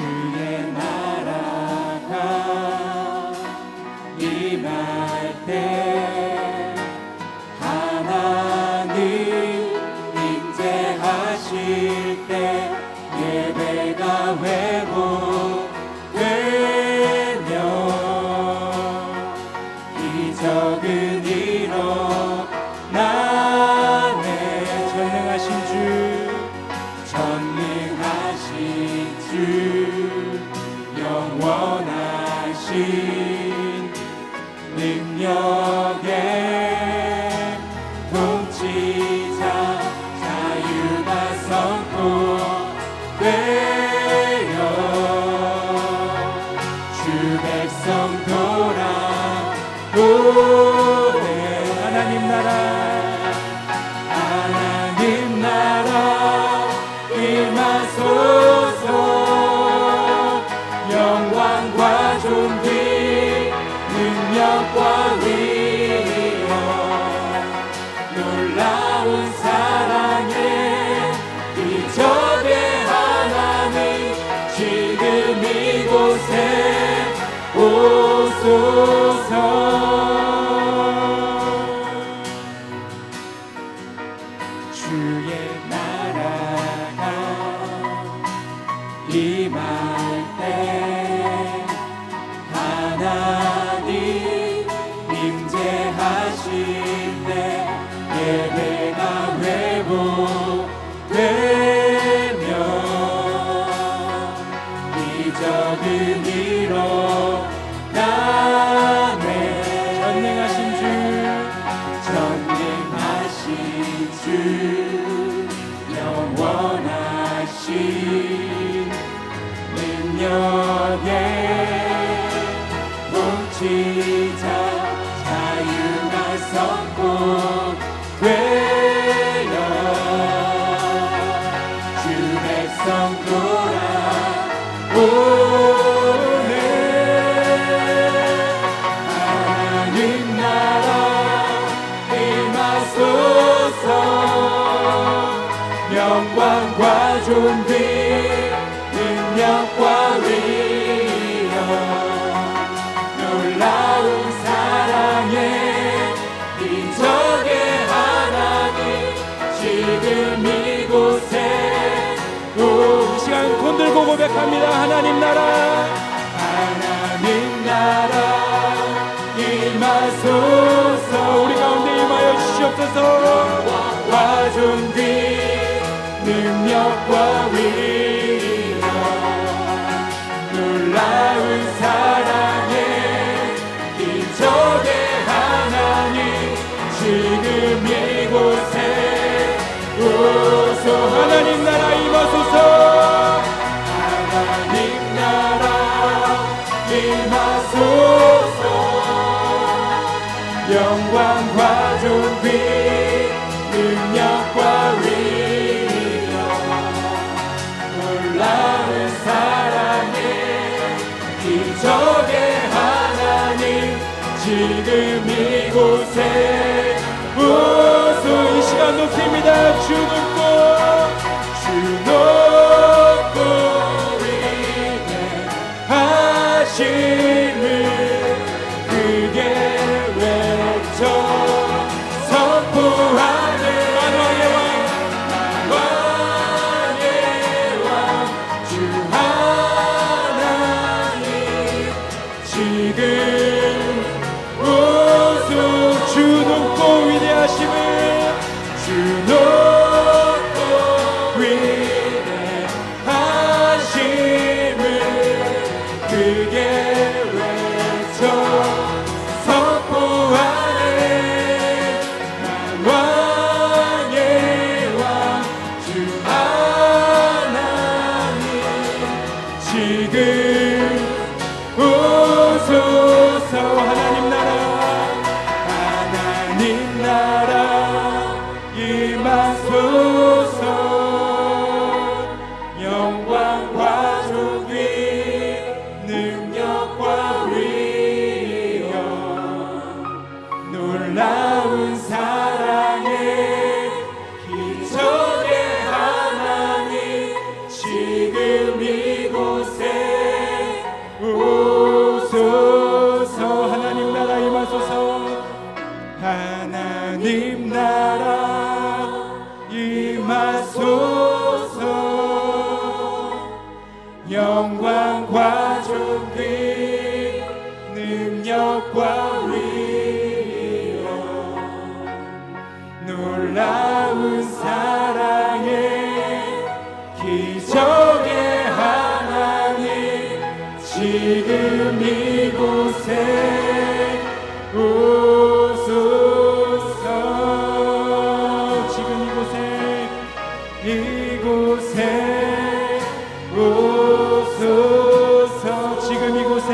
주의 나라가 임할 때 하나님 임재하실 때 예배가 회복되며 기적은 일어나네. 전능하신 주 영원하신 능력의 통치자 자유가 선포되어 주 백성 돌아오네. 하나님 나라 임하소서. 영광과 존귀 능력과 위엄 놀라운 사랑의 기적의 하나님 지금 이곳에 오소서. 주의 나라가 임할 때 하나님 임재하실 때 예배가 회복되며 기적은 일어나네. 전능하신 주 영원하신 능력의 통치자 자유가 선포되어 주 백성 돌아오네. 하나님 나라 임하소서. 영광과 존귀 능력과 위엄 놀라운 사랑의 기적의 하나님 지금 이곳에 이 시간 손들고 고백합니다. 하나님 나라 임하소서. 우리 가운데 임하여 주시옵소서. 영광과 존귀 능력과 위엄 놀라운 사랑의 기적의 하나님 지금 이곳에 오소. 하나님 나라 임하소서. 하나님 나라 임하소서. 영광과 존귀 능력과 위엄 놀라운 사랑의 기적의 하나님 지금 이곳에 오소. 이 시간 높입니다. 주 높고 위대하심을 크게 외쳐 선포하네. 만왕의 왕 주 하나님 지금 오소. 주 높고 위대하심을 주 높고 위대하심을 크게 외쳐 선포하네. 만왕의 왕 주 하나님 지금 오소서. 하나님 나라 임하소서. 영광과 존귀 능력과 위엄 놀라운 사랑의 기적의 하나님 지금 이곳에 영광과 존귀 능력과 위엄 놀라운 사랑의 기적의 하나님 지금 이곳에 오소서 지금 이곳에 오소서 지금 이곳에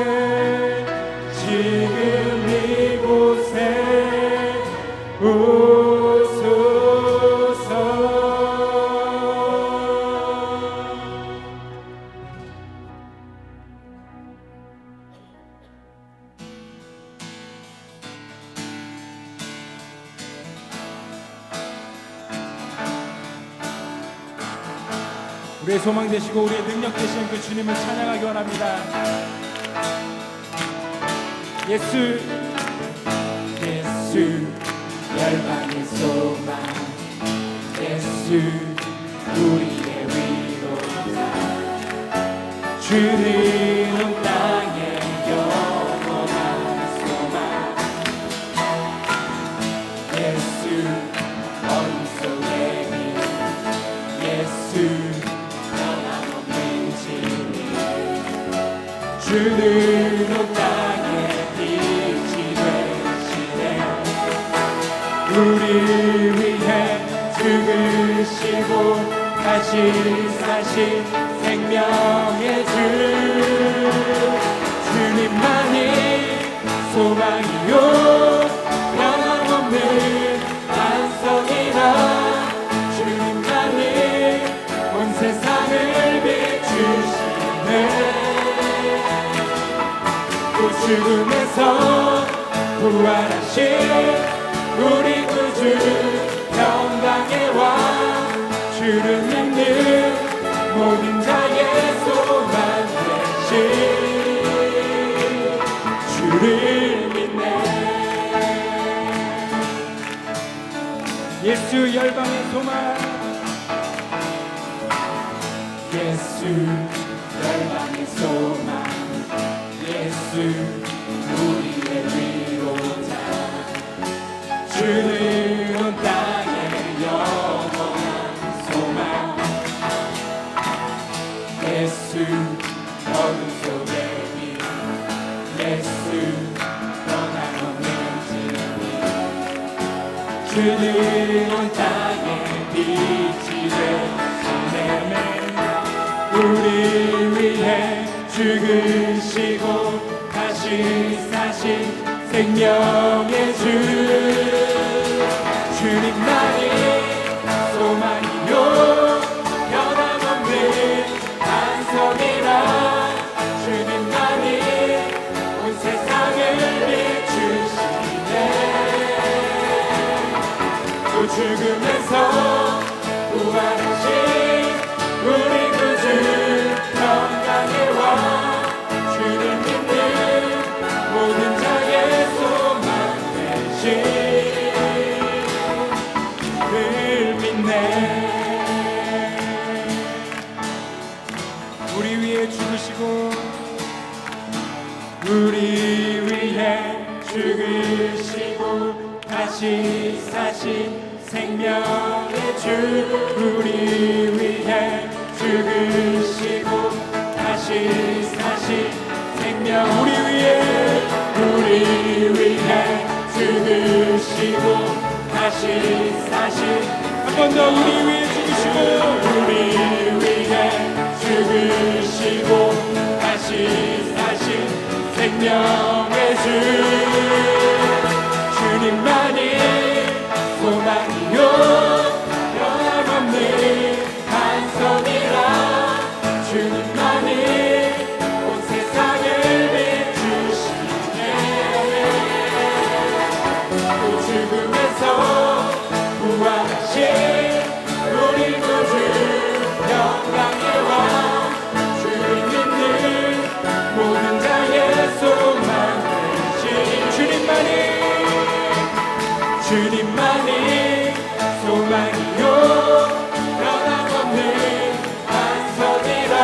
오소서 우리의 소망 되시고 우리의 능력 되시는 그 주님을 찬양하기 원합니다. 예수 열방의 소망 예수 우리의 위로자 주는 온 땅에 영원한 소망 예수 어둠 속의 길 예수 변함없는 진리 주는 온 땅에 빛이 되시네 우리 위해 죽으시고 다시 사신 생명의 주 주님만이 소망이요 변함없는 반석이라 주님만이 온 세상을 비추시네 또 죽음에서 부활하신 우리 구주 영광의 왕 주를 믿는 모든 자의 소망 되신 주를 믿네 예수 열방의 소망 예수 열방의 소망 예수 우리의 위로자 주는 온 땅에 영원한 소망 예수 어둠 속의 길 예수 변함없는 진리 주는 온 땅에 빛이 되시네 우리 위해 죽으시고 다시 사신 생명의 주 주님만이 소망이요 변함없는 반석이라 주님만이 온 세상을 비추시네 또 죽음에서 부활하신 우리 구주 영광의 왕 주를 믿는 모든 자의 소망 되신 늘 믿네 우리 위해 죽으시고 우리 위해 죽으시고 다시 사신 생명의 주 우리 위해 죽으시고 다시 사신 생명 우리 위해 죽으시고 다시 사신 한 번 더 우리 위해 죽으시고 우리 위해 죽으시고 다시 사신 생명의 주 주님만이 소망이요 변함없는 반석이라 주님만이 온 세상을 비추시네 또 죽음에서 부활하신 우리 구주 영광의 왕 주를 믿는 모든 자의 소망 되신 주님만이 소망이요 변함없는 반석이라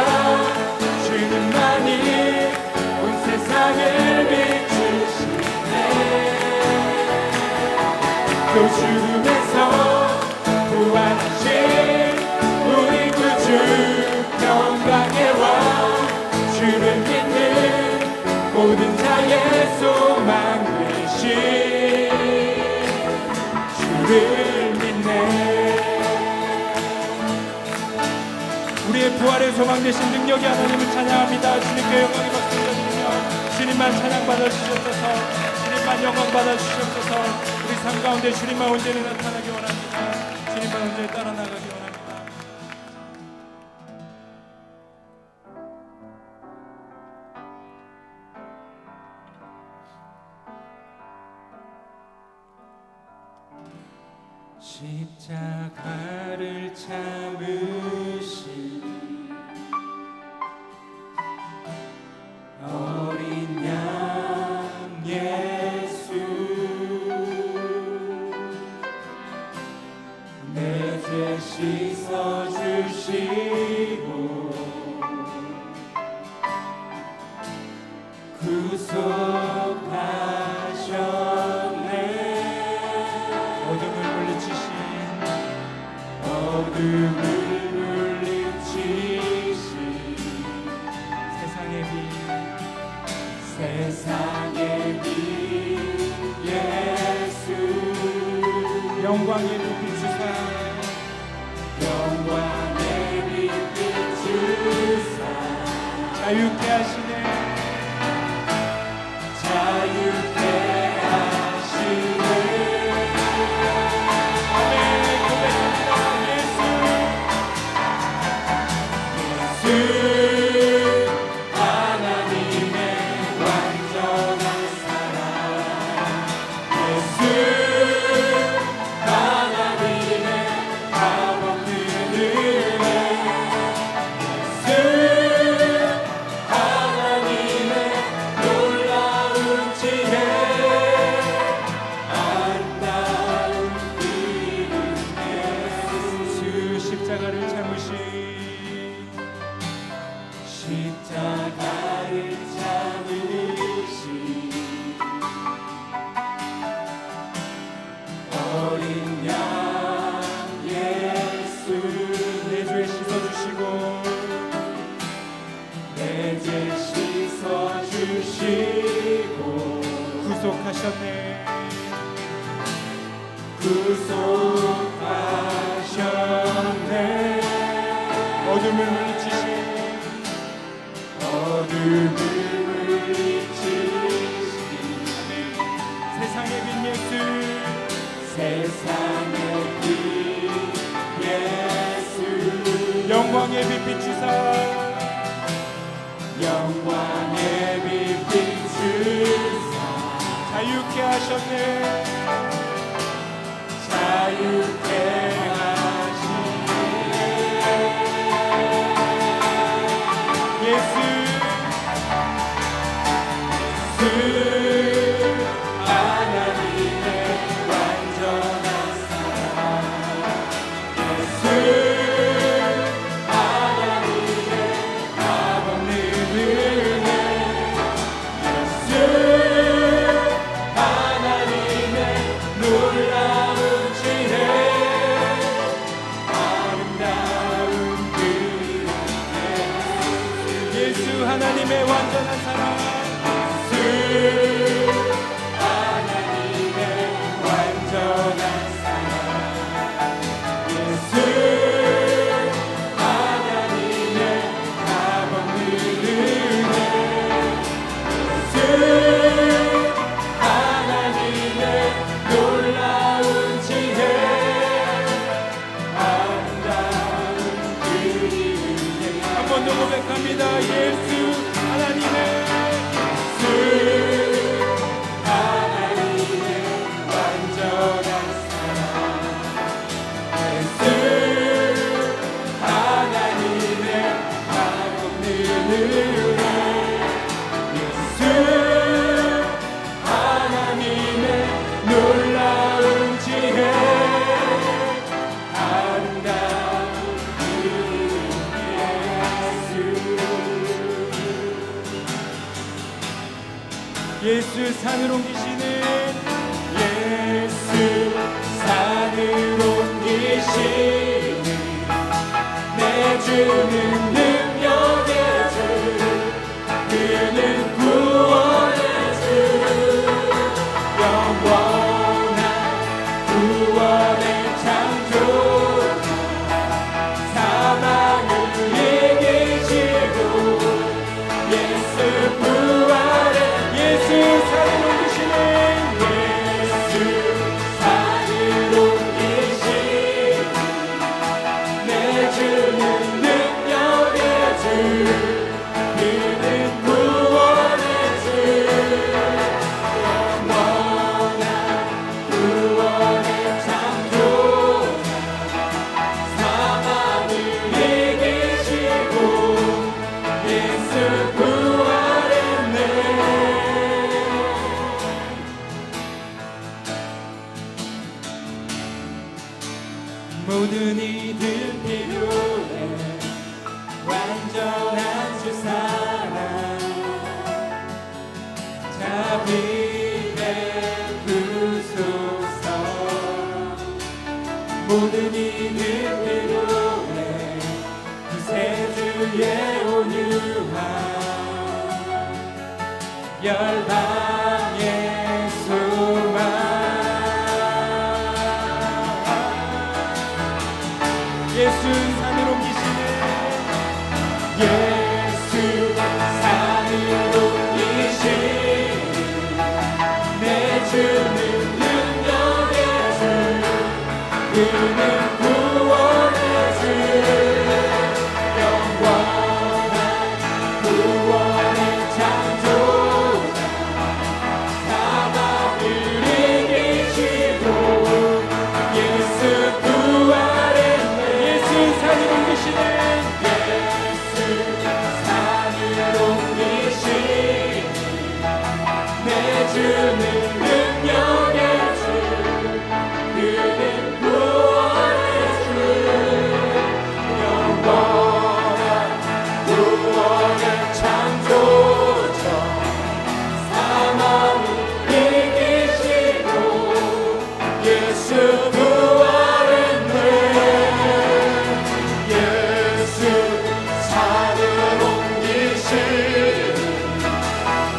주를 믿는 모든 자의 소망 되신 주를 믿네. 우리의 부활의 소망 되신 능력이 하나님을 찬양합니다. 주님께 영광의 박수 드리며 주님만 찬양받아 주시옵소서. 주님만 영광 받아 주시옵소서. 우리 삶 가운데 주님만 온전히 나타나기 원합니다. 주님만 온전히 따라나가기 원합니다. 십자가를 참으신 어린 양 예수, 내 죄 씻어주시고 구속하셨네. 어둠을 물리치신 어둠을 물리치신 세상의 빛 세상의 빛 예수, 영광의 빛 주사 영광의 빛 주사 자유케 하시네. 자유케 하시네. 아멘. 고백합니다. 예수 하나님의 완전한 사랑, 예수 하나님의 값없는 은혜, 예수 하나님의 놀라운 지혜, 아름다운 이름 예수 십자가를 참으신 십자가를 참으신 어린 양 예수, 내 죄 씻어주시고 내 죄 씻어주시고 구속하셨네. 구속하셨네. 어둠을 물리치신 어둠을 물리치신 세상의 빛 예수 세상의 빛 예수, 영광의 빛 비추사 영광의 빛 비추사 자유케 하셨네. 자유케 하시네. 예수 하나님의 완전한 사랑, 예수 하나님의 값없는 은혜, 예수 하나님의 놀라운 지혜, 아름다운 그 예수 하나님의 완전한 사랑 하나님의 완전한 사랑, 예수 하나님의 값없는 은혜, 예수 하나님의 놀라운 지혜, 아름다운 그 이름에 한 번 더 고백합니다. 예수 하나님의 하나님의 완전한 사랑, 예수 하나님의 값없는 은혜, 예수 하나님의 놀라운 지혜, 아름다운 이름 예수. 예수 산을 옮기시는 예수 산을 옮기시는 내 주는 능력의 주, 열방의 소망 예수 산을 옮기시는 예수 산을 옮기시는 내 주는 능력의 주 그는 구원의 주 영원한 구원의 창조자 사망을 이기시고 예수 부활의 예수 산을 옮기시는 산을 옮기시니 내 주는 능력의 주 그는 구원의 주 영원한 구원의 창조자 사망을 이기시고 예수 부활했네 예수 산을 옮기시니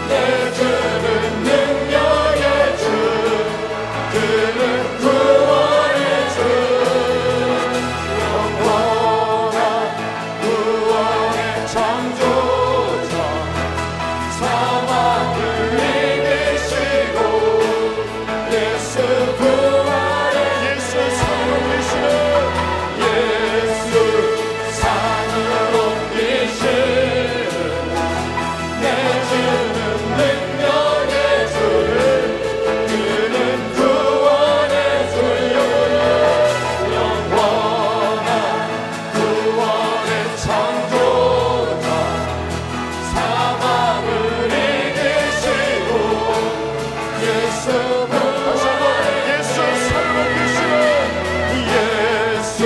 내 주는 능력의 주 그는 구원의 주 영원한 구원의 창조자 사망을 이기시고 예수 부활의 예수 산을 옮기시는 예수 산을 옮기시는 내 주는 능력의 주 그는 구원의 주 영원한 구원의 창조자 사망을 이기시고 예수 예수 산을 옮기시는 예수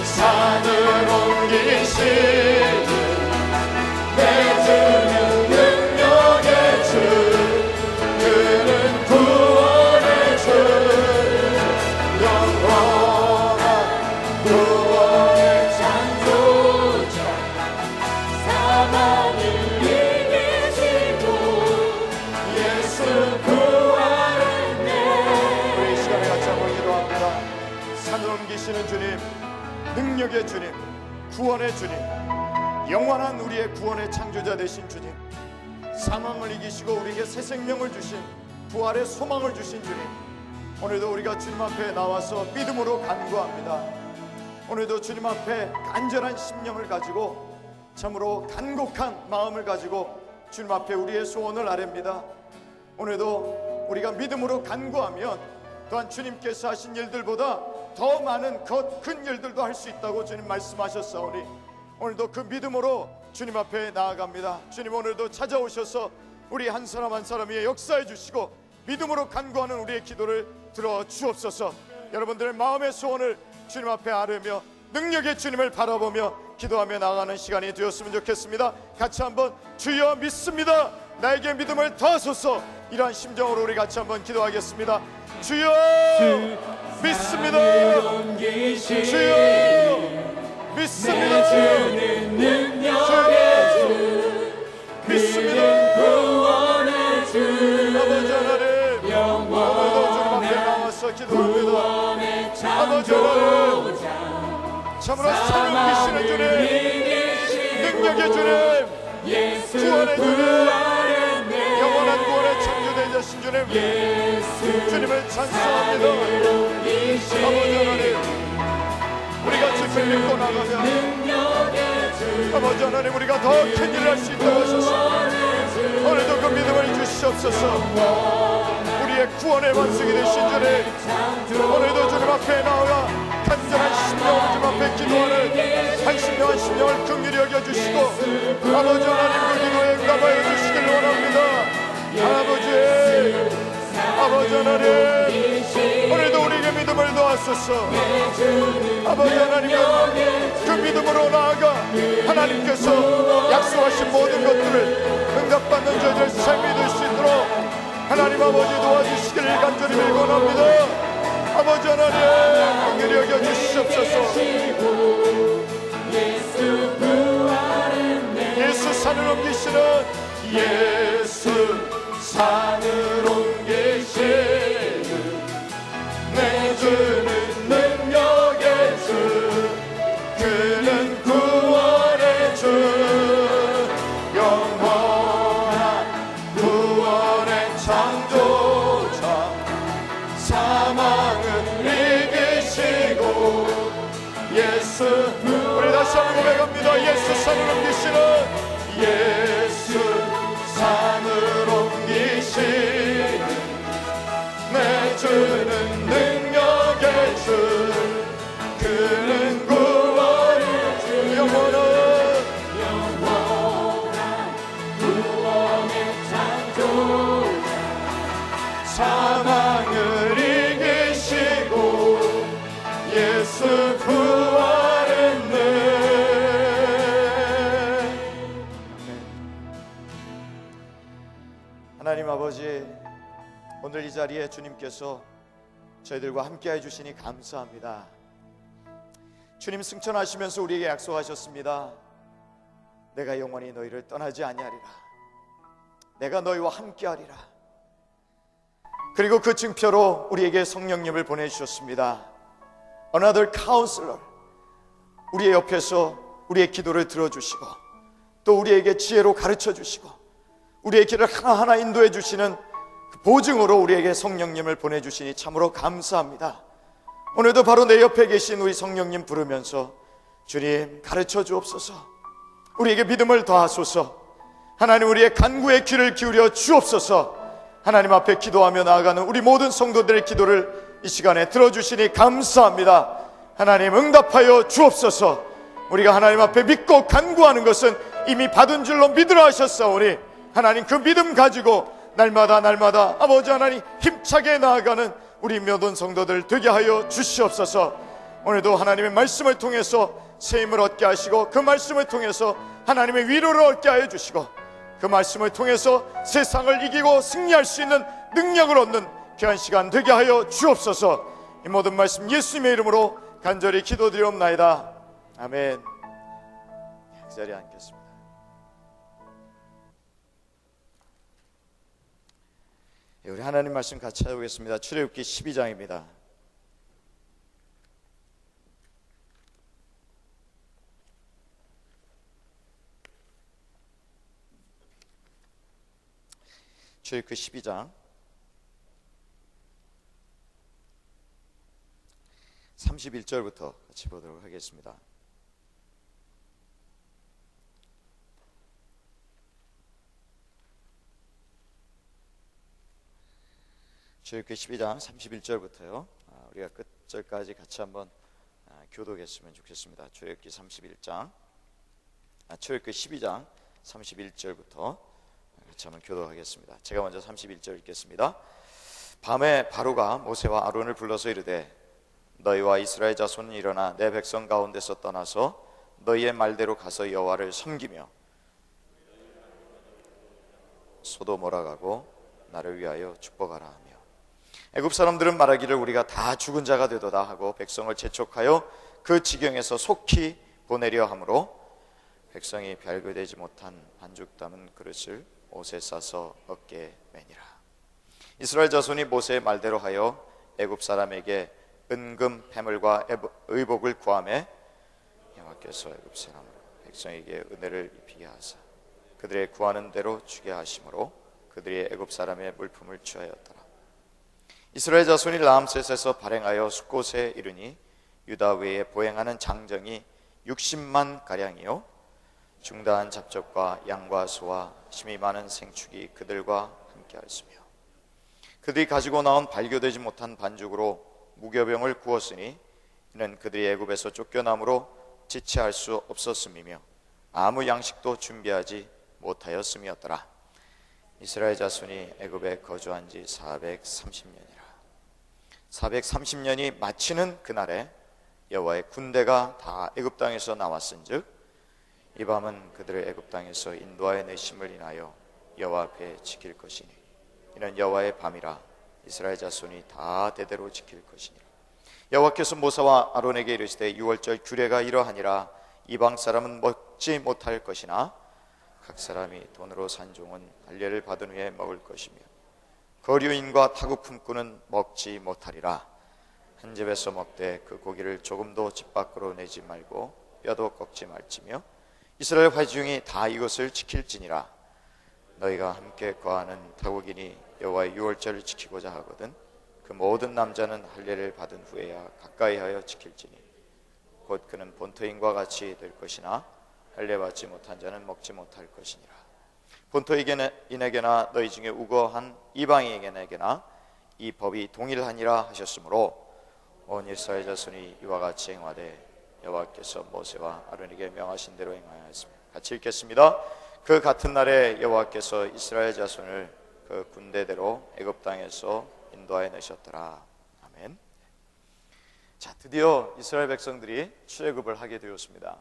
산을 옮기시는 내 주는 능력의 주 그는 구원의 주 영원한 구원의 창조자 사망을 이기시고 예수 부활했네 우리 이 시간에 같이 한번 기도합니다. 산을 옮기시는 주님 능력의 주님 구원의 주님 영원한 우리의 구원의 창조자 되신 주님 사망을 이기시고 우리에게 새 생명을 주신 부활의 소망을 주신 주님 오늘도 우리가 주님 앞에 나와서 믿음으로 간구합니다. 오늘도 주님 앞에 간절한 심령을 가지고 참으로 간곡한 마음을 가지고 주님 앞에 우리의 소원을 아뢰입니다. 오늘도 우리가 믿음으로 간구하면 또한 주님께서 하신 일들보다 더 많은 큰 일들도 할 수 있다고 주님 말씀하셨사오니 오늘도 그 믿음으로 주님 앞에 나아갑니다. 주님 오늘도 찾아오셔서 우리 한 사람 한 사람 위에 역사해 주시고 믿음으로 간구하는 우리의 기도를 들어 주옵소서. 여러분들의 마음의 소원을 주님 앞에 아뢰며 능력의 주님을 바라보며 기도하며 나아가는 시간이 되었으면 좋겠습니다. 같이 한번 주여 믿습니다 나에게 믿음을 더하소서 이러한 심정으로 우리 같이 한번 기도하겠습니다. 주여 믿습니다 주여 믿습니다 주는 능력의 주 믿습니다 구원의 주 아버지 하나님 영원한 주님 앞에 나와서 기도합니다. 아버지 하나님 참으로 산을 옮기시는 주님 능력의 주님 구원의 주님 영원한 구원의 창조되신 주님 주님을 찬송합니다. 아버지 하나님 우리가 주님을 믿고 나가면 아버지 하나님 우리가 더 큰 일을 할 수 있다고 하셔서 오늘도 그 믿음을 주시옵소서. 우리의 구원의 완성이 되신 주님 오늘도 주님 앞에 나아가 간절한 심령으로 주님 앞에 기도하는 한 심령 한 심령을 긍휼히 여겨주시고 아버지 하나님 그 기도에 응답하여 주시길 원합니다. 아버지 하나님 오늘도 우리에게 믿음을 더하소서. 아버지 하나님 그 믿음으로 나아가 하나님께서 약속하신 모든 것들을 응답받는 저희들 삶이 될 수 있도록 하나님 아버지 도와주시기를 간절히 빌곤합니다. 아버지 하나님 긍휼히 여겨주시옵소서. 예수 산을 옮기시는 예수 산을 옮기시는 내 주는 능력의 주, 그는 구원의 주, 영원한 구원의 창조자, 사망은 이기시고 예수. 우리 다시 한번 고백합니다. 예수 산을 옮기시는, 예수 산을 옮기시는 내 주는 능력의 주, 그는 구원의 주, 영원한 구원의 창조자, 사망을 이기시고 예수 부활했네. 하나님 아버지, 오늘 이 자리에 주님께서 저희들과 함께 해주시니 감사합니다. 주님 승천하시면서 우리에게 약속하셨습니다. 내가 영원히 너희를 떠나지 아니하리라. 내가 너희와 함께하리라. 그리고 그 증표로 우리에게 성령님을 보내주셨습니다. Another counselor, 우리의 옆에서 우리의 기도를 들어주시고 또 우리에게 지혜로 가르쳐 주시고 우리의 길을 하나하나 인도해 주시는 그 보증으로 우리에게 성령님을 보내주시니 참으로 감사합니다. 오늘도 바로 내 옆에 계신 우리 성령님 부르면서 주님 가르쳐 주옵소서, 우리에게 믿음을 더하소서, 하나님 우리의 간구의 귀를 기울여 주옵소서. 하나님 앞에 기도하며 나아가는 우리 모든 성도들의 기도를 이 시간에 들어주시니 감사합니다. 하나님 응답하여 주옵소서. 우리가 하나님 앞에 믿고 간구하는 것은 이미 받은 줄로 믿으라 하셨사오니 하나님 그 믿음 가지고 날마다 아버지 하나님 힘차게 나아가는 우리 모든 성도들 되게 하여 주시옵소서. 오늘도 하나님의 말씀을 통해서 새 힘을 얻게 하시고 그 말씀을 통해서 하나님의 위로를 얻게 하여 주시고 그 말씀을 통해서 세상을 이기고 승리할 수 있는 능력을 얻는 귀한 시간 되게 하여 주옵소서. 이 모든 말씀 예수님의 이름으로 간절히 기도드리옵나이다. 아멘. 그 자리에 앉겠습니다. 우리 하나님 말씀 같이 해보겠습니다. 출애굽기 12장입니다. 출애굽기 12장 31절부터 같이 보도록 하겠습니다. 출애굽기 12장 31절부터요. 우리가 끝절까지 같이 한번 교독했으면 좋겠습니다. 출애굽기 12장 31절부터 같이 한번 교독하겠습니다. 제가 먼저 31절 읽겠습니다. 밤에 바로가 모세와 아론을 불러서 이르되 너희와 이스라엘 자손은 일어나 내 백성 가운데서 떠나서 너희의 말대로 가서 여호와를 섬기며 소돔으로 가고 나를 위하여 축복하라 하며 애굽 사람들은 말하기를 우리가 다 죽은 자가 되도다 하고 백성을 재촉하여 그 지경에서 속히 보내려 하므로 백성이 발교되지 못한 반죽 담은 그릇을 옷에 싸서 어깨에 매니라. 이스라엘 자손이 모세의 말대로 하여 애굽 사람에게 은금 패물과 의복을 구하매 여호와께서 애굽 사람으로 백성에게 은혜를 입히게 하사 그들의 구하는 대로 주게 하심으로 그들이 애굽 사람의 물품을 취하였더라. 이스라엘 자손이 라암셋에서 발행하여 숫곳에 이르니 유다 외에 보행하는 장정이 60만 가량이요 중다한 잡적과 양과 소와 힘이 많은 생축이 그들과 함께하였으며 그들이 가지고 나온 발교되지 못한 반죽으로 무교병을 구웠으니 이는 그들이 애굽에서 쫓겨남으로 지체할 수 없었음이며 아무 양식도 준비하지 못하였음이었더라. 이스라엘 자손이 애굽에 거주한 지 430년이라. 430년이 마치는 그날에 여호와의 군대가 다 애굽 땅에서 나왔은즉 이 밤은 그들을 애굽 땅에서 인도하여 내심을 인하여 여호와 앞에 지킬 것이니 이는 여호와의 밤이라. 이스라엘 자손이 다 대대로 지킬 것이니라. 여호와께서 모세와 아론에게 이르시되 유월절 규례가 이러하니라. 이방 사람은 먹지 못할 것이나 각 사람이 돈으로 산 종은 할례를 받은 후에 먹을 것이며 거류인과 타국 품꾼은 먹지 못하리라. 한 집에서 먹되 그 고기를 조금도 집 밖으로 내지 말고 뼈도 꺾지 말지며 이스라엘 회중이 다 이것을 지킬지니라. 너희가 함께 거하는 타국인이 여호와의 유월절을 지키고자 하거든 그 모든 남자는 할례를 받은 후에야 가까이하여 지킬지니 곧 그는 본토인과 같이 될 것이나 할례 받지 못한 자는 먹지 못할 것이니라. 본토인에게나 너희 중에 우거한 이방인에게나 이 법이 동일하니라 하셨으므로 온 이스라엘 자손이 이와 같이 행하되 여호와께서 모세와 아론에게 명하신 대로 행하였습니다. 같이 읽겠습니다. 그 같은 날에 여호와께서 이스라엘 자손을 그 군대대로 애굽 땅에서 인도하여 내셨더라. 아멘. 자, 드디어 이스라엘 백성들이 출애굽을 하게 되었습니다.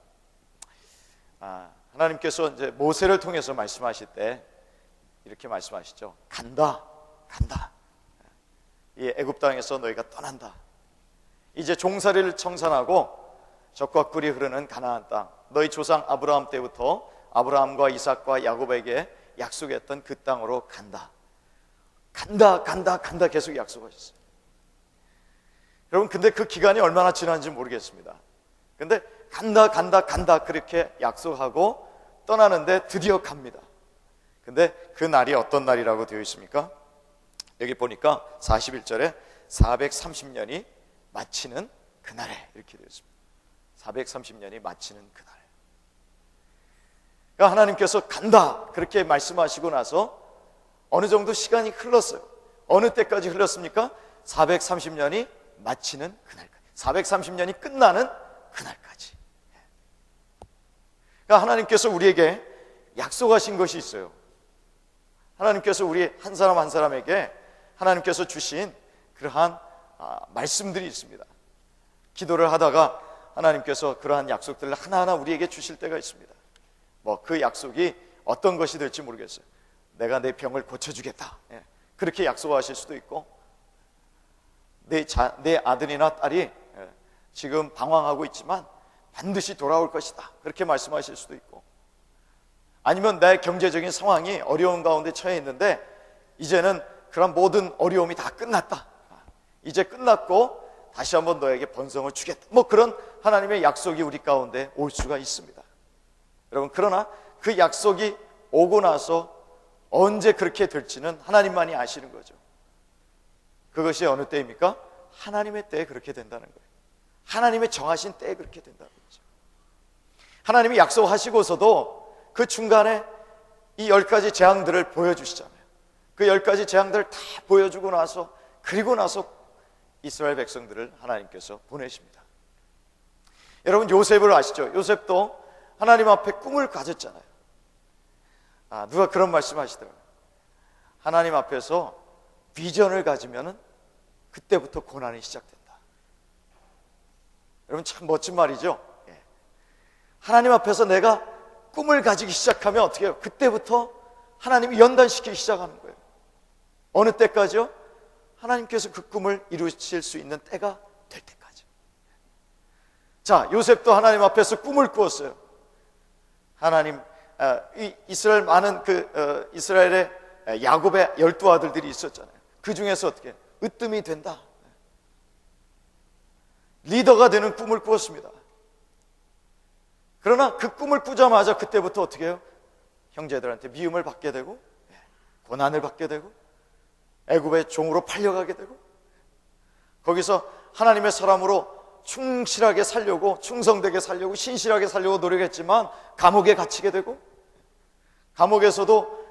하나님께서 이제 모세를 통해서 말씀하실 때 이렇게 말씀하시죠. 간다, 간다. 이 애굽 땅에서 너희가 떠난다. 이제 종살이를 청산하고 적과 꿀이 흐르는 가나안 땅, 너희 조상 아브라함 때부터 아브라함과 이삭과 야곱에게 약속했던 그 땅으로 간다. 간다, 간다, 간다 계속 약속하셨어요. 여러분, 근데 그 기간이 얼마나 지났는지 모르겠습니다. 근데 간다, 간다, 간다 그렇게 약속하고 떠나는데 드디어 갑니다. 근데 그 날이 어떤 날이라고 되어 있습니까? 여기 보니까 41절에 430년이 마치는 그날에 이렇게 되어 있습니다. 430년이 마치는 그날. 그러니까 하나님께서 간다 그렇게 말씀하시고 나서 어느 정도 시간이 흘렀어요. 어느 때까지 흘렀습니까? 430년이 마치는 그날까지, 430년이 끝나는 그날까지. 그러니까 하나님께서 우리에게 약속하신 것이 있어요. 하나님께서 우리 한 사람 한 사람에게 하나님께서 주신 그러한 말씀들이 있습니다. 기도를 하다가 하나님께서 그러한 약속들을 하나하나 우리에게 주실 때가 있습니다. 뭐 그 약속이 어떤 것이 될지 모르겠어요. 내가 내 병을 고쳐주겠다, 그렇게 약속하실 수도 있고, 내 아들이나 딸이 지금 방황하고 있지만 반드시 돌아올 것이다, 그렇게 말씀하실 수도 있고, 아니면 내 경제적인 상황이 어려운 가운데 처해 있는데 이제는 그런 모든 어려움이 다 끝났다, 이제 끝났고 다시 한번 너에게 번성을 주겠다, 뭐 그런 하나님의 약속이 우리 가운데 올 수가 있습니다. 여러분, 그러나 그 약속이 오고 나서 언제 그렇게 될지는 하나님만이 아시는 거죠. 그것이 어느 때입니까? 하나님의 때에 그렇게 된다는 거예요. 하나님의 정하신 때에 그렇게 된다는 거죠. 하나님이 약속하시고서도 그 중간에 이 10가지 재앙들을 보여주시잖아요. 그 10가지 재앙들을 다 보여주고 나서, 그리고 나서 이스라엘 백성들을 하나님께서 보내십니다. 여러분, 요셉을 아시죠? 요셉도 하나님 앞에 꿈을 가졌잖아요. 누가 그런 말씀 하시더라고요. 하나님 앞에서 비전을 가지면은 그때부터 고난이 시작된다. 여러분, 참 멋진 말이죠. 하나님 앞에서 내가 꿈을 가지기 시작하면 어떻게 해요? 그때부터 하나님이 연단시키기 시작하는 거예요. 어느 때까지요? 하나님께서 그 꿈을 이루실 수 있는 때가 될 때까지. 자, 요셉도 하나님 앞에서 꿈을 꾸었어요. 하나님, 이스라엘 많은 이스라엘의 야곱의 12아들들이 있었잖아요. 그 중에서 어떻게 으뜸이 된다, 리더가 되는 꿈을 꾸었습니다. 그러나 그 꿈을 꾸자마자 그때부터 어떻게 해요? 형제들한테 미움을 받게 되고, 고난을 받게 되고, 애굽의 종으로 팔려가게 되고, 거기서 하나님의 사람으로 충실하게 살려고, 충성되게 살려고, 신실하게 살려고 노력했지만 감옥에 갇히게 되고, 감옥에서도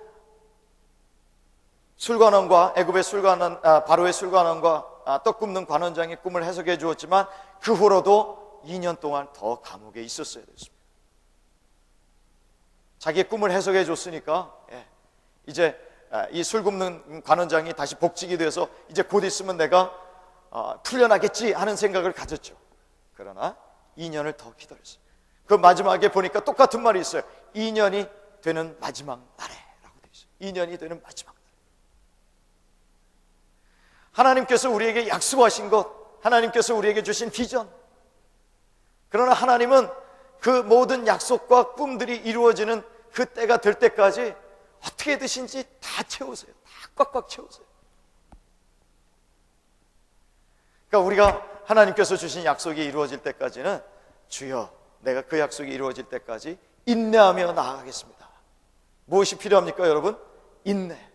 술관원과 애굽의 술관원, 바로의 술관원과 떡 굽는 관원장이 꿈을 해석해 주었지만 그 후로도 2년 동안 더 감옥에 있었어야 됐습니다. 자기의 꿈을 해석해 줬으니까 이제 이 술 굽는 관원장이 다시 복직이 돼서 이제 곧 있으면 내가 풀려나겠지 하는 생각을 가졌죠. 그러나 2년을 더 기다렸어요. 그 마지막에 보니까 똑같은 말이 있어요. 2년이 되는 마지막 날에 라고 되어 있어요. 2년이 되는 마지막 날. 하나님께서 우리에게 약속하신 것, 하나님께서 우리에게 주신 비전, 그러나 하나님은 그 모든 약속과 꿈들이 이루어지는 그 때가 될 때까지 어떻게 드신지 다 채우세요. 다 꽉꽉 채우세요. 그러니까 우리가 하나님께서 주신 약속이 이루어질 때까지는 주여, 내가 그 약속이 이루어질 때까지 인내하며 나아가겠습니다. 무엇이 필요합니까, 여러분? 인내.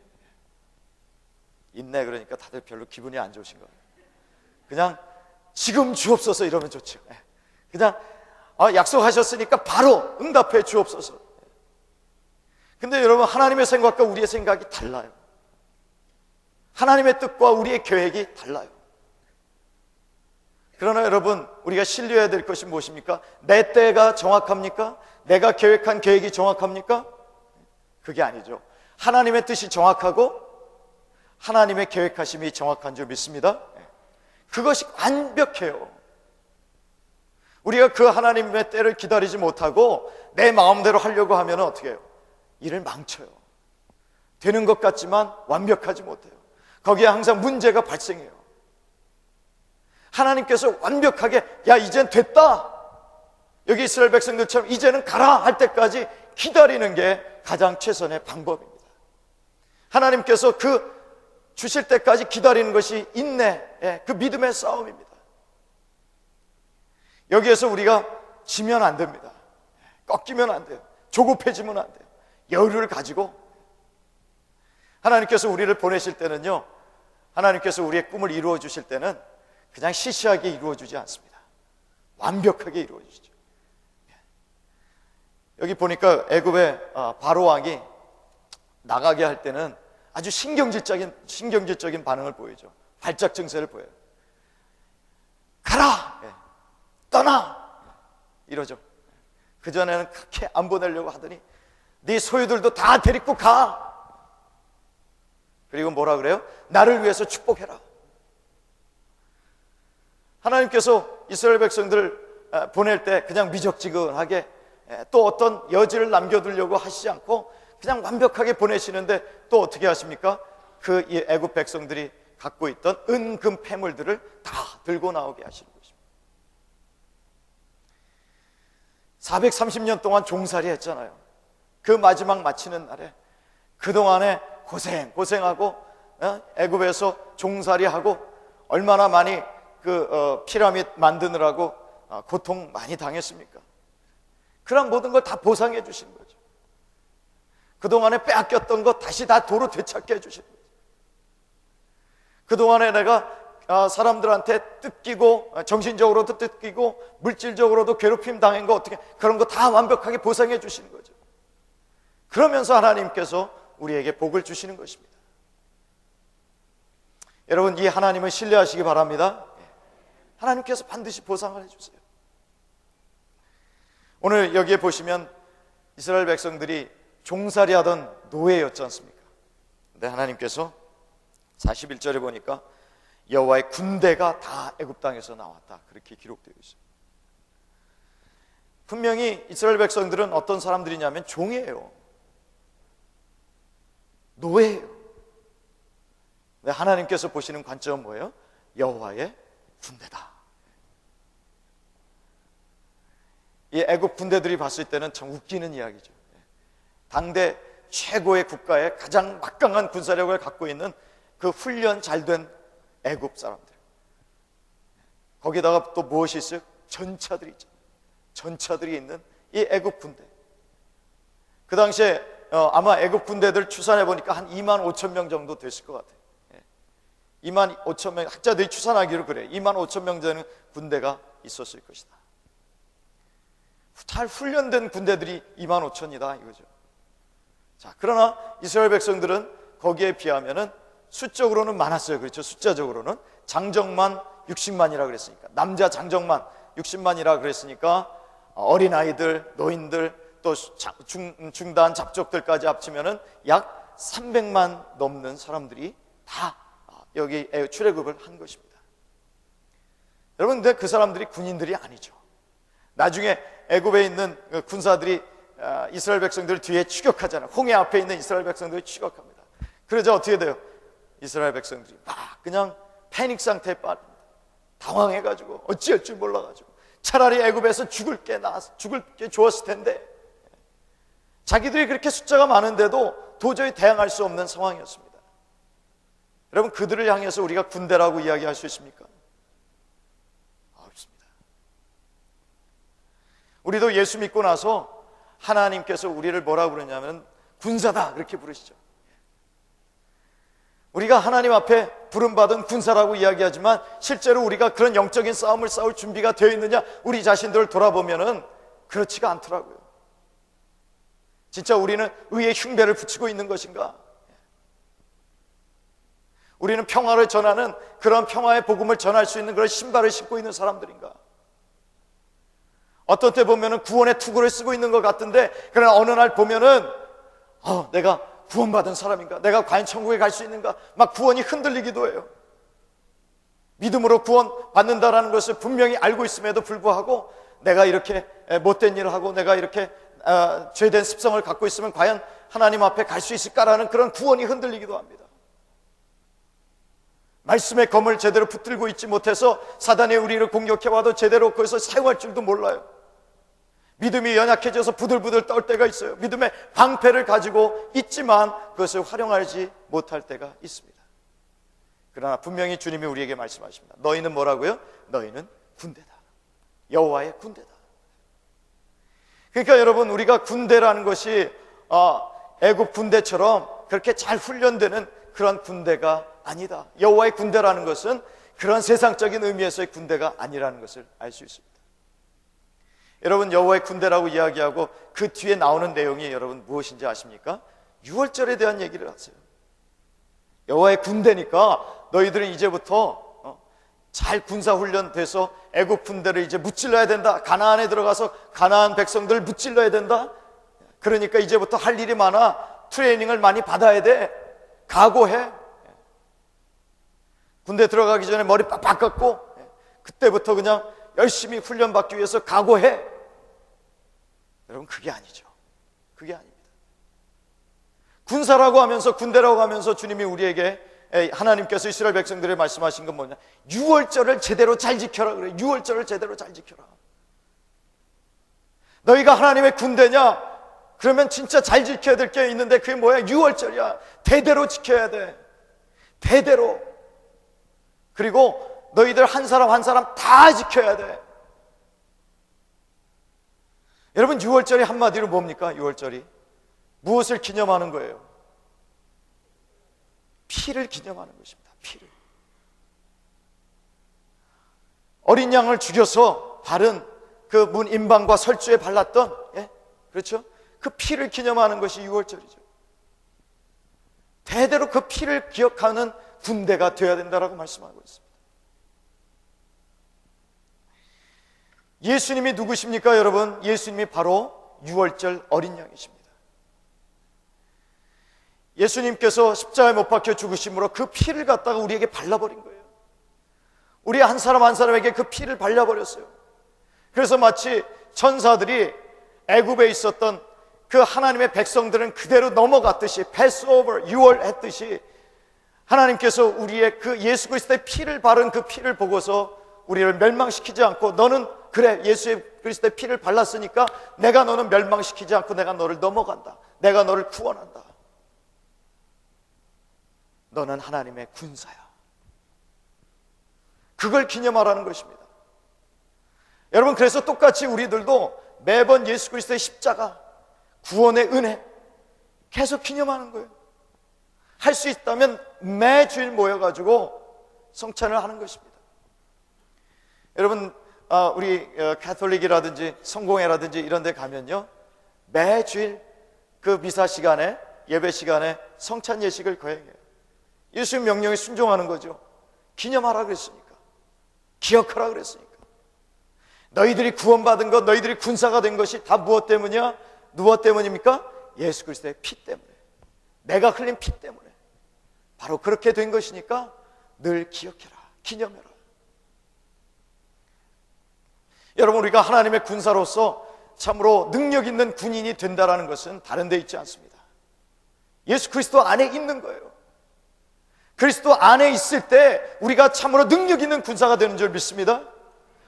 인내 그러니까 다들 별로 기분이 안 좋으신 거예요. 그냥 지금 주옵소서 이러면 좋죠. 그냥 약속하셨으니까 바로 응답해 주옵소서. 근데 여러분, 하나님의 생각과 우리의 생각이 달라요. 하나님의 뜻과 우리의 계획이 달라요. 그러나 여러분, 우리가 신뢰해야 될 것이 무엇입니까? 내 때가 정확합니까? 내가 계획한 계획이 정확합니까? 그게 아니죠. 하나님의 뜻이 정확하고 하나님의 계획하심이 정확한 줄 믿습니다. 그것이 완벽해요. 우리가 그 하나님의 때를 기다리지 못하고 내 마음대로 하려고 하면 어떻게 해요? 일을 망쳐요. 되는 것 같지만 완벽하지 못해요. 거기에 항상 문제가 발생해요. 하나님께서 완벽하게 야 이젠 됐다, 여기 이스라엘 백성들처럼 이제는 가라 할 때까지 기다리는 게 가장 최선의 방법입니다. 하나님께서 그 주실 때까지 기다리는 것이 인내의 그 믿음의 싸움입니다. 여기에서 우리가 지면 안 됩니다. 꺾이면 안 돼요. 조급해지면 안 돼요. 여유를 가지고 하나님께서 우리를 보내실 때는요, 하나님께서 우리의 꿈을 이루어 주실 때는 그냥 시시하게 이루어 주지 않습니다. 완벽하게 이루어 주시죠. 여기 보니까 애굽의 바로 왕이 나가게 할 때는 아주 신경질적인 반응을 보이죠. 발작 증세를 보여요. 가라! 떠나! 이러죠. 그전에는 그렇게 안 보내려고 하더니 네 소유들도 다 데리고 가! 그리고 뭐라 그래요? 나를 위해서 축복해라. 하나님께서 이스라엘 백성들을 보낼 때 그냥 미적지근하게 또 어떤 여지를 남겨두려고 하시지 않고 그냥 완벽하게 보내시는데 또 어떻게 하십니까? 그 애굽 백성들이 갖고 있던 은금 폐물들을 다 들고 나오게 하시는 것입니다. 430년 동안 종살이 했잖아요. 그 마지막 마치는 날에 그동안에 고생하고 애굽에서 종살이하고 얼마나 많이 피라미드 만드느라고 고통 많이 당했습니까? 그런 모든 걸 다 보상해 주시는 거죠. 그동안에 빼앗겼던 거 다시 다 도로 되찾게 해주시는 거죠. 그동안에 내가 사람들한테 뜯기고 정신적으로도 뜯기고 물질적으로도 괴롭힘 당한 거 어떻게 그런 거 다 완벽하게 보상해 주시는 거죠. 그러면서 하나님께서 우리에게 복을 주시는 것입니다. 여러분, 이 하나님을 신뢰하시기 바랍니다. 하나님께서 반드시 보상을 해주세요. 오늘 여기에 보시면 이스라엘 백성들이 종살이하던 노예였지 않습니까? 근데 하나님께서 41절에 보니까 여호와의 군대가 다 애굽 땅에서 나왔다, 그렇게 기록되어 있어요. 분명히 이스라엘 백성들은 어떤 사람들이냐면 종이에요. 노예예요. 근데 하나님께서 보시는 관점은 뭐예요? 여호와의 군대다. 이 애굽 군대들이 봤을 때는 참 웃기는 이야기죠. 당대 최고의 국가의 가장 막강한 군사력을 갖고 있는 그 훈련 잘 된 애굽 사람들, 거기다가 또 무엇이 있어요? 전차들이 있죠. 전차들이 있는 이 애굽 군대. 그 당시에 아마 애굽 군대들 추산해 보니까 한 2만 5천 명 정도 됐을 것 같아요. 2만 5천 명, 학자들이 추산하기로 그래. 2만 5천 명 되는 군대가 있었을 것이다. 잘 훈련된 군대들이 2만 5천이다 이거죠. 자, 그러나 이스라엘 백성들은 거기에 비하면은 수적으로는 많았어요. 그렇죠? 숫자적으로는 장정만 60만이라 그랬으니까, 남자 장정만 60만이라 그랬으니까 어린아이들, 노인들, 또 중단 잡족들까지 합치면은 약 300만 넘는 사람들이 다 여기 출애굽을 한 것입니다. 여러분, 근데 그 사람들이 군인들이 아니죠. 나중에 애굽에 있는 군사들이 이스라엘 백성들을 뒤에 추격하잖아요. 홍해 앞에 있는 이스라엘 백성들이 추격합니다. 그러자 어떻게 돼요? 이스라엘 백성들이 막 그냥 패닉 상태에 빠집니다. 당황해가지고 어찌할 줄 몰라가지고 차라리 애굽에서 죽을 게 좋았을 텐데 자기들이 그렇게 숫자가 많은데도 도저히 대항할 수 없는 상황이었습니다. 여러분, 그들을 향해서 우리가 군대라고 이야기할 수 있습니까? 없습니다. 우리도 예수 믿고 나서 하나님께서 우리를 뭐라고 부르냐면 군사다, 그렇게 부르시죠. 우리가 하나님 앞에 부름받은 군사라고 이야기하지만 실제로 우리가 그런 영적인 싸움을 싸울 준비가 되어 있느냐, 우리 자신들을 돌아보면은 그렇지가 않더라고요. 진짜 우리는 의의 흉배를 붙이고 있는 것인가? 우리는 평화를 전하는, 그런 평화의 복음을 전할 수 있는 그런 신발을 신고 있는 사람들인가? 어떤 때 보면은 구원의 투구를 쓰고 있는 것 같은데, 그러나 어느 날 보면은 내가 구원받은 사람인가? 내가 과연 천국에 갈 수 있는가? 막 구원이 흔들리기도 해요. 믿음으로 구원받는다라는 것을 분명히 알고 있음에도 불구하고 내가 이렇게 못된 일을 하고 내가 이렇게 죄된 습성을 갖고 있으면 과연 하나님 앞에 갈 수 있을까라는 그런 구원이 흔들리기도 합니다. 말씀의 검을 제대로 붙들고 있지 못해서 사단이 우리를 공격해와도 제대로 그것을 사용할 줄도 몰라요. 믿음이 연약해져서 부들부들 떨 때가 있어요. 믿음의 방패를 가지고 있지만 그것을 활용하지 못할 때가 있습니다. 그러나 분명히 주님이 우리에게 말씀하십니다. 너희는 뭐라고요? 너희는 군대다. 여호와의 군대다. 그러니까 여러분, 우리가 군대라는 것이 애국 군대처럼 그렇게 잘 훈련되는 그런 군대가 아니다. 여호와의 군대라는 것은 그런 세상적인 의미에서의 군대가 아니라는 것을 알 수 있습니다. 여러분, 여호와의 군대라고 이야기하고 그 뒤에 나오는 내용이 여러분 무엇인지 아십니까? 유월절에 대한 얘기를 하세요. 여호와의 군대니까 너희들은 이제부터 잘 군사훈련돼서 애국 군대를 이제 무찔러야 된다. 가나안에 들어가서 가나안 백성들을 무찔러야 된다. 그러니까 이제부터 할 일이 많아. 트레이닝을 많이 받아야 돼. 각오해. 군대 들어가기 전에 머리 빡빡 깎고 그때부터 그냥 열심히 훈련받기 위해서 각오해. 여러분, 그게 아니죠. 그게 아닙니다. 군사라고 하면서, 군대라고 하면서 주님이 우리에게, 하나님께서 이스라엘 백성들에 말씀하신 건 뭐냐? 유월절을 제대로 잘 지켜라 그래요. 유월절을 제대로 잘 지켜라. 너희가 하나님의 군대냐? 그러면 진짜 잘 지켜야 될 게 있는데 그게 뭐야? 유월절이야. 대대로 지켜야 돼. 대대로. 그리고 너희들 한 사람 한 사람 다 지켜야 돼. 여러분, 유월절이 한마디로 뭡니까? 유월절이 무엇을 기념하는 거예요? 피를 기념하는 것입니다. 피를. 어린 양을 죽여서 바른 그 문 임방과 설주에 발랐던, 그렇죠? 그 피를 기념하는 것이 유월절이죠. 대대로 그 피를 기억하는 군대가 되어야 된다라고 말씀하고 있습니다. 예수님이 누구십니까, 여러분? 예수님이 바로 유월절 어린 양이십니다. 예수님께서 십자가에 못 박혀 죽으심으로 그 피를 갖다가 우리에게 발라버린 거예요. 우리 한 사람 한 사람에게 그 피를 발라버렸어요. 그래서 마치 천사들이 애굽에 있었던 그 하나님의 백성들은 그대로 넘어갔듯이, 패스오버, 유월했듯이 하나님께서 우리의 그 예수 그리스도의 피를 바른 그 피를 보고서 우리를 멸망시키지 않고, 너는 그래 예수 그리스도의 피를 발랐으니까 내가 너는 멸망시키지 않고 내가 너를 넘어간다. 내가 너를 구원한다. 너는 하나님의 군사야. 그걸 기념하라는 것입니다. 여러분, 그래서 똑같이 우리들도 매번 예수 그리스도의 십자가, 구원의 은혜 계속 기념하는 거예요. 할 수 있다면 매주일 모여가지고 성찬을 하는 것입니다. 여러분, 우리 가톨릭이라든지 성공회라든지 이런 데 가면요, 매주일 그 미사 시간에, 예배 시간에 성찬 예식을 거행해요. 예수님 명령에 순종하는 거죠. 기념하라 그랬으니까, 기억하라 그랬으니까. 너희들이 구원받은 것, 너희들이 군사가 된 것이 다 무엇 때문이야? 무엇 때문입니까? 예수 그리스도의 피 때문에, 내가 흘린 피 때문에. 바로 그렇게 된 것이니까 늘 기억해라, 기념해라. 여러분, 우리가 하나님의 군사로서 참으로 능력 있는 군인이 된다는 것은 다른 데 있지 않습니다. 예수 그리스도 안에 있는 거예요. 그리스도 안에 있을 때 우리가 참으로 능력 있는 군사가 되는 줄 믿습니다.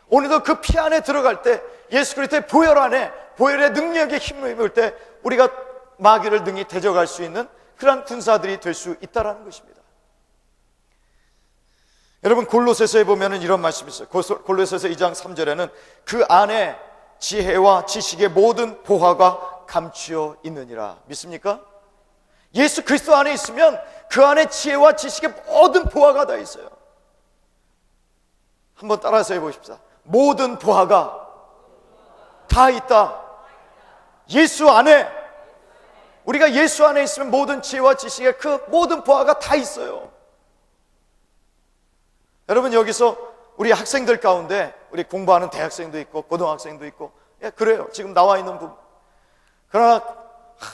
오늘도 그 피 안에 들어갈 때, 예수 그리스도의 보혈 안에, 보혈의 능력에 힘을 입을 때 우리가 마귀를 능히 대적할 수 있는 그러한 군사들이 될 수 있다는 것입니다. 여러분, 골로새서에 보면 이런 말씀이 있어요. 골로새서 2장 3절에는 그 안에 지혜와 지식의 모든 보화가 감추어 있느니라. 믿습니까? 예수 그리스도 안에 있으면 그 안에 지혜와 지식의 모든 보화가 다 있어요. 한번 따라서 해보십시다. 모든 보화가 다 있다. 예수 안에, 우리가 예수 안에 있으면 모든 지혜와 지식의 그 모든 보화가 다 있어요. 여러분, 여기서 우리 학생들 가운데 우리 공부하는 대학생도 있고 고등학생도 있고, 예, 그래요. 지금 나와 있는 부분. 그러나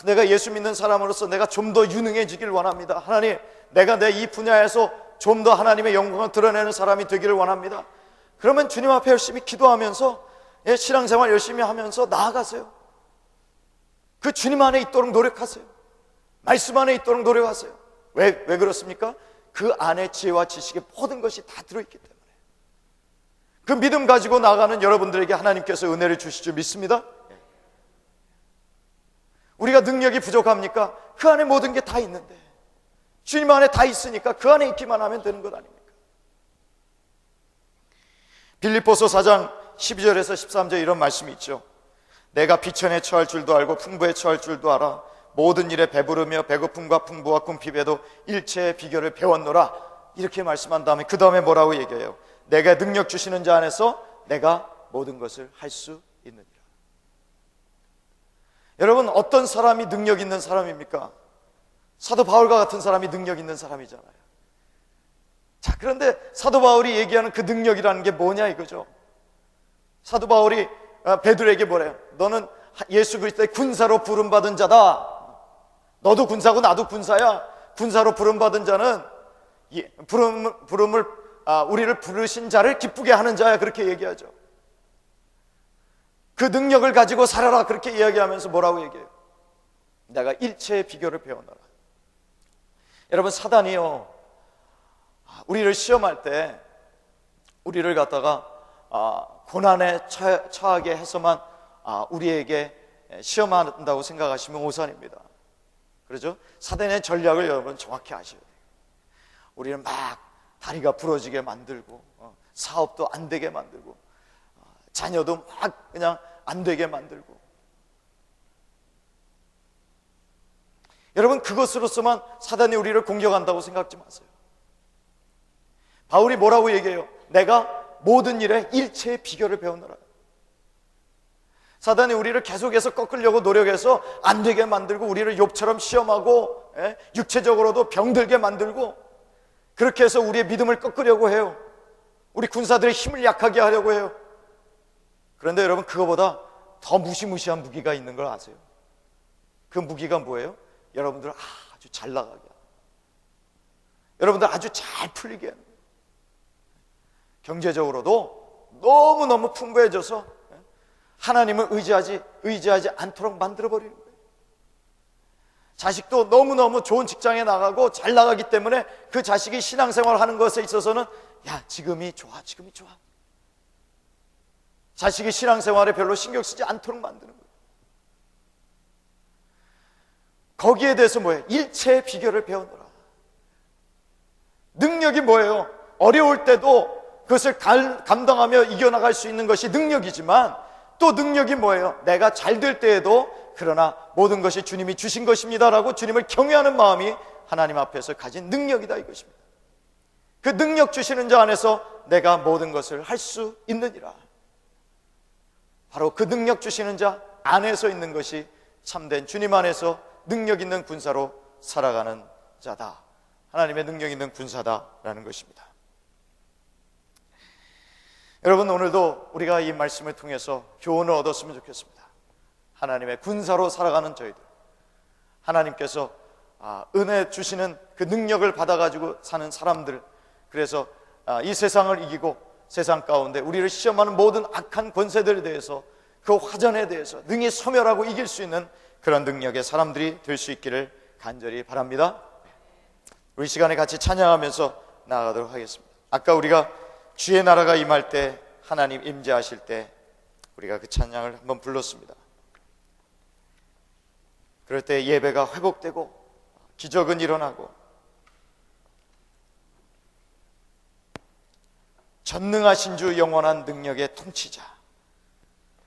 내가 예수 믿는 사람으로서 내가 좀 더 유능해지길 원합니다. 하나님, 내가 내 이 분야에서 좀 더 하나님의 영광을 드러내는 사람이 되기를 원합니다. 그러면 주님 앞에 열심히 기도하면서, 예, 신앙생활 열심히 하면서 나아가세요. 그 주님 안에 있도록 노력하세요. 말씀 안에 있도록 노력하세요. 왜 그렇습니까? 그 안에 지혜와 지식의 모든 것이 다 들어있기 때문에. 그 믿음 가지고 나가는 여러분들에게 하나님께서 은혜를 주실 줄 믿습니다. 우리가 능력이 부족합니까? 그 안에 모든 게 다 있는데, 주님 안에 다 있으니까 그 안에 있기만 하면 되는 것 아닙니까? 빌립보서 4장 12절에서 13절 이런 말씀이 있죠. 내가 비천에 처할 줄도 알고 풍부에 처할 줄도 알아. 모든 일에 배부르며 배고픔과 풍부와 궁핍에도 일체의 비결을 배웠노라. 이렇게 말씀한 다음에 그 다음에 뭐라고 얘기해요? 내가 능력 주시는 자 안에서 내가 모든 것을 할 수 있느니라. 여러분, 어떤 사람이 능력 있는 사람입니까? 사도 바울과 같은 사람이 능력 있는 사람이잖아요. 자, 그런데 사도 바울이 얘기하는 그 능력이라는 게 뭐냐 이거죠. 사도 바울이 베드로에게 뭐래요? 너는 예수 그리스도의 군사로 부름받은 자다. 너도 군사고 나도 군사야. 군사로 부름받은 자는 우리를 부르신 자를 기쁘게 하는 자야. 그렇게 얘기하죠. 그 능력을 가지고 살아라. 그렇게 이야기하면서 뭐라고 얘기해요? 내가 일체의 비결을 배워놔라. 여러분, 사단이요, 우리를 시험할 때 우리를 갖다가 고난에 처하게 해서만 우리에게 시험한다고 생각하시면 오산입니다. 그렇죠? 사단의 전략을 여러분 정확히 아셔야 돼요. 우리는 막 다리가 부러지게 만들고, 사업도 안 되게 만들고, 자녀도 막 그냥 안 되게 만들고. 여러분, 그것으로서만 사단이 우리를 공격한다고 생각하지 마세요. 바울이 뭐라고 얘기해요? 내가 모든 일에 일체의 비결을 배우느라. 사단이 우리를 계속해서 꺾으려고 노력해서 안 되게 만들고, 우리를 욥처럼 시험하고, 육체적으로도 병들게 만들고, 그렇게 해서 우리의 믿음을 꺾으려고 해요. 우리 군사들의 힘을 약하게 하려고 해요. 그런데 여러분, 그거보다 더 무시무시한 무기가 있는 걸 아세요? 그 무기가 뭐예요? 여러분들을 아주 잘 나가게 하는, 여러분들 아주 잘 풀리게 하는, 경제적으로도 너무너무 풍부해져서 하나님을 의지하지 않도록 만들어버리는 거예요. 자식도 너무너무 좋은 직장에 나가고 잘 나가기 때문에 그 자식이 신앙생활 하는 것에 있어서는 야, 지금이 좋아. 자식이 신앙생활에 별로 신경 쓰지 않도록 만드는 거예요. 거기에 대해서 뭐예요? 일체의 비결을 배우느라. 능력이 뭐예요? 어려울 때도 그것을 감당하며 이겨나갈 수 있는 것이 능력이지만, 또 능력이 뭐예요? 내가 잘 될 때에도 그러나 모든 것이 주님이 주신 것입니다라고 주님을 경외하는 마음이 하나님 앞에서 가진 능력이다 이것입니다. 그 능력 주시는 자 안에서 내가 모든 것을 할 수 있느니라. 바로 그 능력 주시는 자 안에서 있는 것이 참된 주님 안에서 능력 있는 군사로 살아가는 자다. 하나님의 능력 있는 군사다라는 것입니다. 여러분, 오늘도 우리가 이 말씀을 통해서 교훈을 얻었으면 좋겠습니다. 하나님의 군사로 살아가는 저희들, 하나님께서 은혜 주시는 그 능력을 받아가지고 사는 사람들, 그래서 이 세상을 이기고 세상 가운데 우리를 시험하는 모든 악한 권세들에 대해서, 그 화전에 대해서 능히 소멸하고 이길 수 있는 그런 능력의 사람들이 될 수 있기를 간절히 바랍니다. 우리 시간에 같이 찬양하면서 나아가도록 하겠습니다. 아까 우리가 주의 나라가 임할 때, 하나님 임재하실 때 우리가 그 찬양을 한번 불렀습니다. 그럴 때 예배가 회복되고 기적은 일어나고 전능하신 주 영원한 능력의 통치자,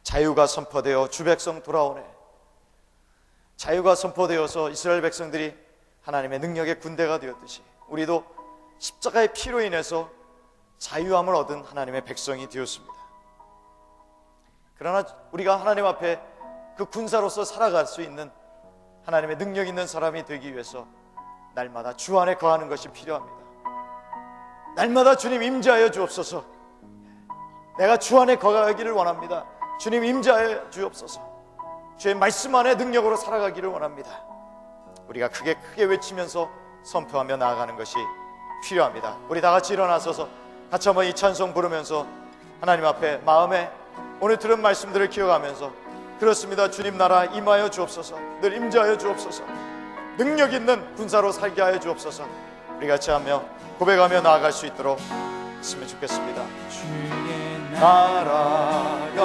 자유가 선포되어 주 백성 돌아오네. 자유가 선포되어서 이스라엘 백성들이 하나님의 능력의 군대가 되었듯이 우리도 십자가의 피로 인해서 자유함을 얻은 하나님의 백성이 되었습니다. 그러나 우리가 하나님 앞에 그 군사로서 살아갈 수 있는 하나님의 능력 있는 사람이 되기 위해서 날마다 주 안에 거하는 것이 필요합니다. 날마다 주님 임재하여 주옵소서. 내가 주 안에 거하기를 원합니다. 주님 임재하여 주옵소서. 주의 말씀 안에 능력으로 살아가기를 원합니다. 우리가 크게 외치면서 선포하며 나아가는 것이 필요합니다. 우리 다 같이 일어나서서 같이 한번 이 찬송 부르면서 하나님 앞에 마음에 오늘 들은 말씀들을 기억하면서, 그렇습니다, 주님 나라 임하여 주옵소서. 늘 임재하여 주옵소서. 능력 있는 군사로 살게 하여 주옵소서. 우리 같이 하며 고백하며 나아갈 수 있도록 했으면 좋겠습니다. 주의 나라가